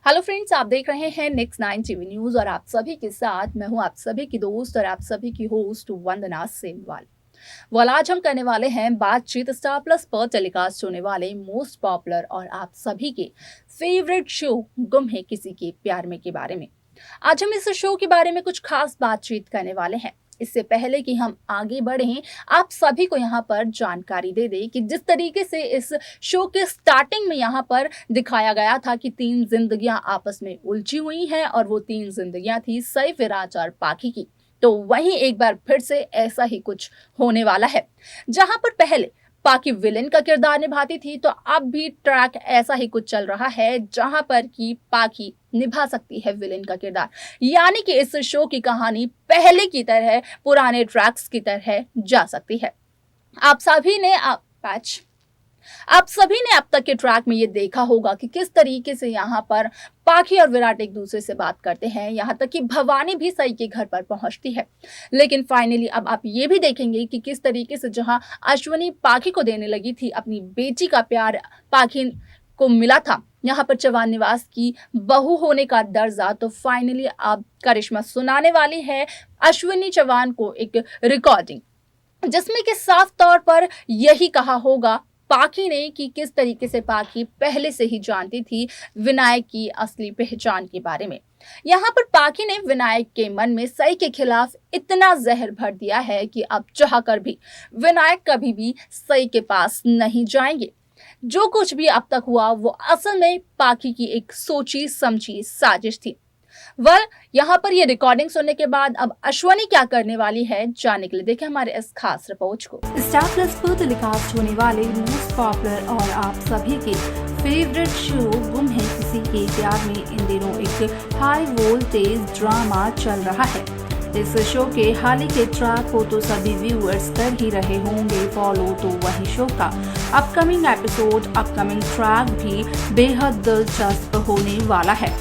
Hello friends, आप देख रहे हैं नेक्स्ट 9 टीवी न्यूज और आप सभी के साथ मैं हूं आप सभी की दोस्त और आप सभी की होस्ट वंदना सेमवाल। आज हम करने वाले हैं बातचीत स्टार प्लस पर टेलीकास्ट होने वाले मोस्ट पॉपुलर और आप सभी के फेवरेट शो गुम है किसी के प्यार में के बारे में। आज हम इस शो के बारे में कुछ खास बातचीत करने वाले हैं। इससे पहले कि हम आगे बढ़ें, आप सभी को यहाँ पर जानकारी दे दें कि जिस तरीके से इस शो के स्टार्टिंग में यहाँ पर दिखाया गया था कि 3 जिंदगियां आपस में उलझी हुई हैं और वो 3 जिंदगियां थी सईफ, विराज और पाखी की। तो वहीं एक बार फिर से ऐसा ही कुछ होने वाला है। जहां पर पहले पाकि विलेन का किरदार निभाती थी, तो अब भी ट्रैक ऐसा ही कुछ चल रहा है जहां पर कि पाकि निभा सकती है विलेन का किरदार। यानी कि इस शो की कहानी पहले की तरह पुराने ट्रैक्स की तरह जा सकती है। आप सभी ने अब तक के ट्रैक में ये देखा होगा कि किस तरीके से यहाँ पर पाखी और विराट एक दूसरे से बात करते हैं, यहाँ तक कि भवानी भी सई के घर पर पहुंचती है। लेकिन फाइनली अब आप ये भी देखेंगे कि किस तरीके से जहां अश्वनी पाखी को देने लगी थी अपनी बेटी का प्यार पाखी को मिला था, यहाँ पर चौहान निवास की बहू होने का दर्जा, तो फाइनली अब करिश्मा सुनाने वाली है अश्विनी चौहान को एक रिकॉर्डिंग, जिसमें कि साफ तौर पर यही कहा होगा पाखी ने कि किस तरीके से पाखी पहले से ही जानती थी विनायक की असली पहचान के बारे में। यहाँ पर पाखी ने विनायक के मन में सई के खिलाफ इतना जहर भर दिया है कि अब चाहकर भी विनायक कभी भी सई के पास नहीं जाएंगे। जो कुछ भी अब तक हुआ वो असल में पाखी की एक सोची समझी साजिश थी। यहाँ पर ये रिकॉर्डिंग सुनने के बाद अब अश्वनी क्या करने वाली है, जानने के लिए देखें हमारे इस खास रिपोर्ट को। स्टार प्लस पर टेलीकास्ट होने वाले मोस्ट पॉपुलर और आप सभी के फेवरेट शो गुम है किसी के प्यार में इन दिनों एक हाई वोल्टेज ड्रामा चल रहा है। इस शो के हाल ही के ट्रैक को तो सभी व्यूअर्स कर ही रहे होंगे फॉलो, तो वही शो का अपकमिंग एपिसोड, अपकमिंग ट्रैक भी बेहद दिलचस्प होने वाला है।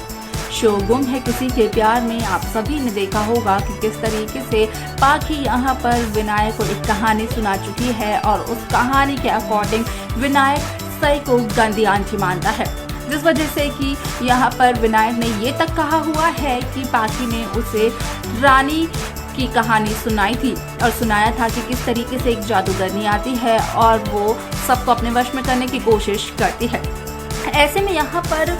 शो गुम है किसी के प्यार में आप सभी ने देखा होगा कि किस तरीके से पाखी यहाँ पर विनायक को एक कहानी सुना चुकी है और उस कहानी के अकॉर्डिंग विनायक सई को गंदी आंटी मानता है, जिस वजह से कि यहाँ पर विनायक ने ये तक कहा हुआ है कि पाखी ने उसे रानी की कहानी सुनाई थी और सुनाया था कि किस तरीके से एक जादूगरनी आती है और वो सबको अपने वश में करने की कोशिश करती है। ऐसे में यहाँ पर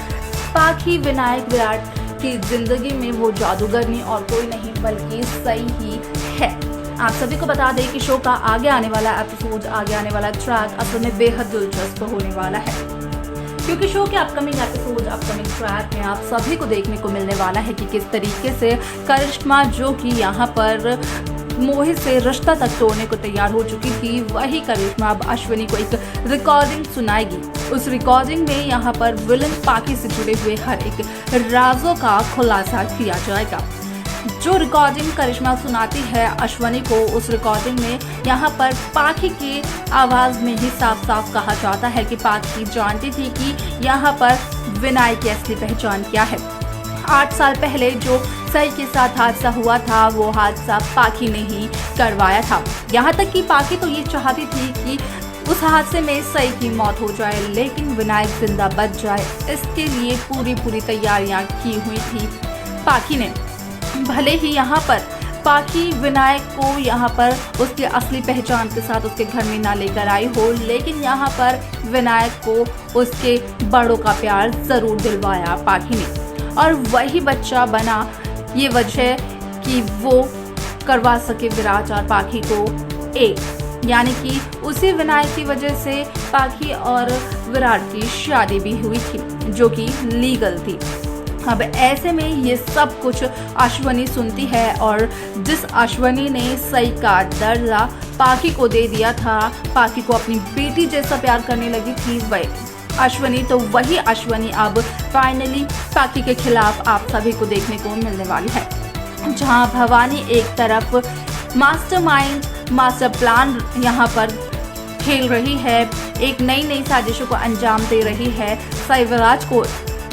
पाखी विनायक विराट की जिंदगी में वो जादूगरनी और कोई नहीं बल्कि सई ही है। आप सभी को बता दें कि शो का आगे आने वाला एपिसोड, आगे आने वाला ट्रैक असल में बेहद दिलचस्प होने वाला है, क्योंकि शो के अपकमिंग एपिसोड, अपकमिंग ट्रैक में आप सभी को देखने को मिलने वाला है कि किस तरीके से करिश्मा, जो कि यहाँ पर मोहित से रिश्ता तक तोड़ने को तैयार हो चुकी थी, वही करिश्मा अब अश्विनी को एक रिकॉर्डिंग सुनाएगी। उस रिकॉर्डिंग में यहाँ पर विलन पाखी से जुड़े हुए हर एक राजों का खुलासा किया जाएगा। जो रिकॉर्डिंग करिश्मा सुनाती है अश्विनी को, उस रिकॉर्डिंग में यहाँ पर पाखी की आवाज में ही साफ साफ कहा जाता है कि पाखी जानती थी कि यहाँ पर विनायक की असली पहचान क्या है। 8 साल पहले जो सई के साथ हादसा हुआ था, वो हादसा पाखी ने ही करवाया था। यहाँ तक कि पाखी तो ये चाहती थी कि उस हादसे में सई की मौत हो जाए, लेकिन विनायक जिंदा बच जाए, इसके लिए पूरी तैयारियां की हुई थी पाखी ने। भले ही यहाँ पर पाखी विनायक को यहाँ पर उसके असली पहचान के साथ उसके घर में ना लेकर आई हो, लेकिन यहाँ पर विनायक को उसके बड़ों का प्यार जरूर दिलवाया पाखी ने, और वही बच्चा बना ये वजह कि वो करवा सके विराज और पाखी को एक, यानी कि उसी विनायक की वजह से पाखी और विराट की शादी भी हुई थी, जो कि लीगल थी। अब ऐसे में ये सब कुछ अश्वनी सुनती है, और जिस अश्वनी ने सई का दर्जा पाखी को दे दिया था, पाखी को अपनी बेटी जैसा प्यार करने लगी थी वही अश्वनी, तो वही अश्वनी अब फाइनली पाखी के खिलाफ आप सभी को देखने को मिलने वाली है। जहां भवानी एक तरफ मास्टरमाइंड, मास्टर प्लान यहाँ पर खेल रही है, एक नई साजिशों को अंजाम दे रही है, सई विराज को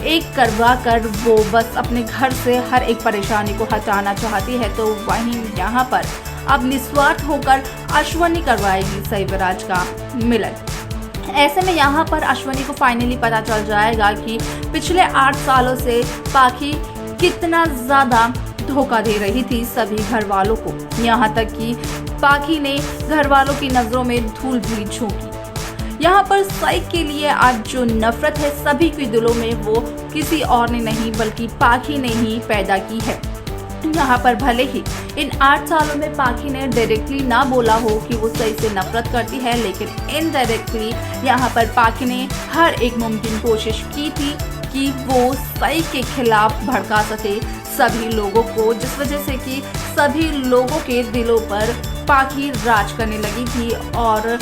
एक करवा कर वो बस अपने घर से हर एक परेशानी को हटाना चाहती है, तो वहीं यहाँ पर अब निस्वार्थ होकर अश्वनी करवाएगी सई विराज का मिलन। ऐसे में यहाँ पर अश्वनी को फाइनली पता चल जाएगा कि पिछले 8 सालों से पाखी कितना ज़्यादा धोखा दे रही थी सभी घर वालों को। यहाँ तक कि पाखी ने घर वालों की नज़रों में धूल भी झोंकी। यहाँ पर साइक के लिए आज जो नफरत है सभी के दिलों में, वो किसी और ने नहीं बल्कि पाखी ने ही पैदा की है। यहाँ पर भले ही इन 8 सालों में पाखी ने डायरेक्टली ना बोला हो कि वो सई से नफरत करती है, लेकिन इनडायरेक्टली यहाँ पर पाखी ने हर एक मुमकिन कोशिश की थी कि वो सई के खिलाफ भड़का सके सभी लोगों को, जिस वजह से कि सभी लोगों के दिलों पर पाखी राज करने लगी थी और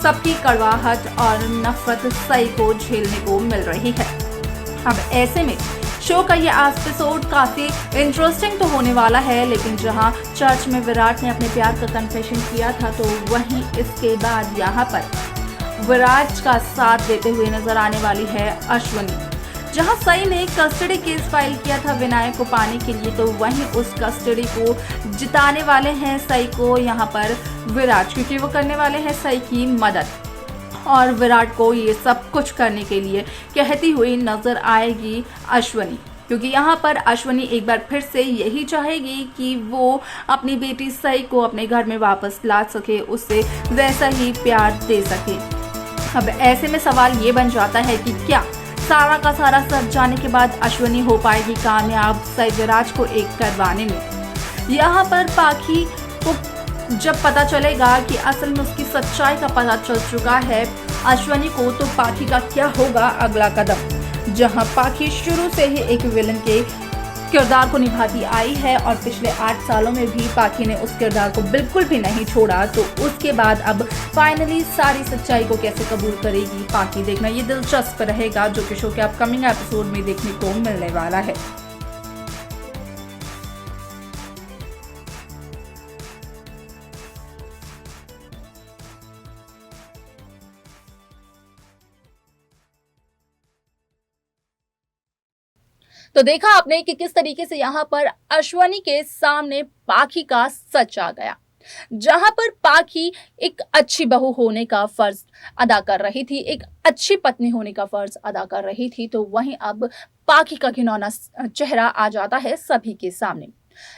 सबकी कड़वाहट और नफरत सई को झेलने को मिल रही है। अब ऐसे में शो का ये एपिसोड काफी इंटरेस्टिंग तो होने वाला है, लेकिन जहां चर्च में विराट ने अपने प्यार का कन्फेशन किया था, तो वहीं इसके बाद यहाँ पर विराट का साथ देते हुए नजर आने वाली है अश्वनी। जहां सई ने कस्टडी केस फाइल किया था विनायक को पाने के लिए, तो वहीं उस कस्टडी को जिताने वाले हैं सई को यहाँ पर विराट, क्योंकि वो करने वाले हैं सई की मदद और विराट को ये सब कुछ करने के लिए कहती हुई नजर आएगी अश्वनी, क्योंकि यहाँ पर अश्वनी एक बार फिर से यही चाहेगी कि वो अपनी बेटी सई को अपने घर में वापस ला सके, उससे वैसा ही प्यार दे सके। अब ऐसे में सवाल ये बन जाता है कि क्या सारा का सारा सच जाने के बाद अश्वनी हो पाएगी कामयाब सई विराट को एक करवाने में। यहाँ पर पाखी को जब पता चलेगा कि असल में उसकी सच्चाई का पता चल चुका है अश्वनी को, तो पाखी का क्या होगा अगला कदम। जहां पाखी शुरू से ही एक विलन के किरदार को निभाती आई है और पिछले 8 सालों में भी पाखी ने उस किरदार को बिल्कुल भी नहीं छोड़ा, तो उसके बाद अब फाइनली सारी सच्चाई को कैसे कबूल करेगी पाखी, देखना ये दिलचस्प रहेगा, जो कि शो के अपकमिंग एपिसोड में देखने को मिलने वाला है। तो देखा आपने कि किस तरीके से यहाँ पर अश्वनी के सामने पाखी का सच आ गया। जहां पर पाखी एक अच्छी बहू होने का फर्ज अदा कर रही थी, एक अच्छी पत्नी होने का फर्ज अदा कर रही थी, तो वहीं अब पाखी का घिनौना चेहरा आ जाता है सभी के सामने।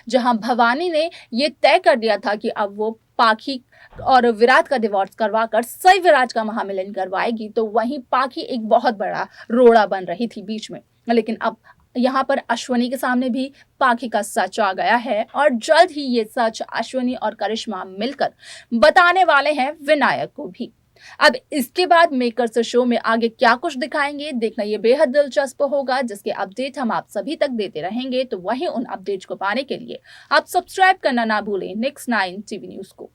जहां भवानी ने ये तय कर दिया था कि अब वो पाखी और विराट का डिवोर्स करवाकर सई विराट का महामिलन करवाएगी, तो वहीं पाखी एक बहुत बड़ा रोड़ा बन रही थी बीच में। लेकिन अब यहाँ पर अश्वनी के सामने भी पाखी का सच आ गया है और जल्द ही ये सच अश्वनी और करिश्मा मिलकर बताने वाले हैं विनायक को भी। अब इसके बाद मेकर्स शो में आगे क्या कुछ दिखाएंगे, देखना ये बेहद दिलचस्प होगा, जिसके अपडेट हम आप सभी तक देते रहेंगे। तो वहीं उन अपडेट्स को पाने के लिए आप सब्सक्राइब करना ना भूलें Next 9 TV न्यूज को।